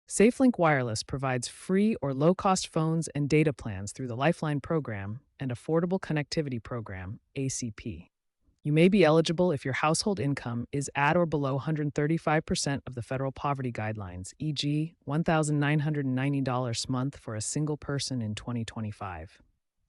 SafeLink Wireless provides free or low-cost phones and data plans through the Lifeline program and Affordable Connectivity Program, ACP. You may be eligible if your household income is at or below 135% of the federal poverty guidelines, e.g., $1,990 a month for a single person in 2025.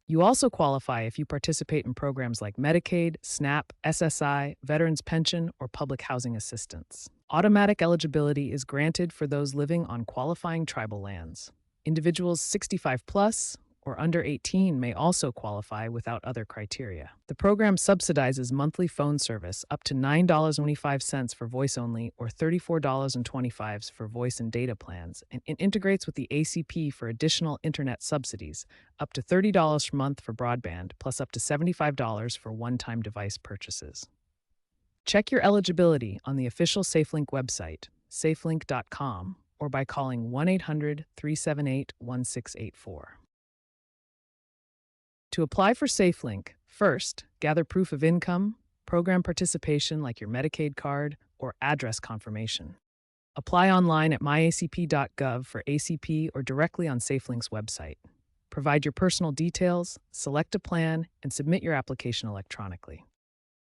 You also qualify if you participate in programs like Medicaid, SNAP, SSI, Veterans Pension, or Public Housing Assistance. Automatic eligibility is granted for those living on qualifying tribal lands. Individuals 65 plus or under 18 may also qualify without other criteria. The program subsidizes monthly phone service up to $9.25 for voice only or $34.25 for voice and data plans, and it integrates with the ACP for additional internet subsidies, up to $30 per month for broadband, plus up to $75 for one-time device purchases. Check your eligibility on the official SafeLink website, safelink.com, or by calling 1-800-378-1684. To apply for SafeLink, first, gather proof of income, program participation like your Medicaid card, or address confirmation. Apply online at myacp.gov for ACP or directly on SafeLink's website. Provide your personal details, select a plan, and submit your application electronically.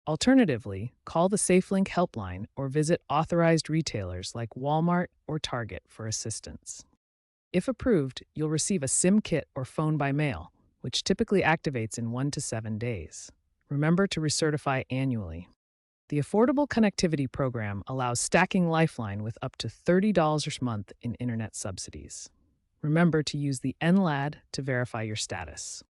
Alternatively, call the SafeLink helpline or visit authorized retailers like Walmart or Target for assistance. If approved, you'll receive a SIM kit or phone by mail, which typically activates in 1 to 7 days. Remember to recertify annually. The Affordable Connectivity Program allows stacking Lifeline with up to $30 a month in internet subsidies. Remember to use the NLAD to verify your status.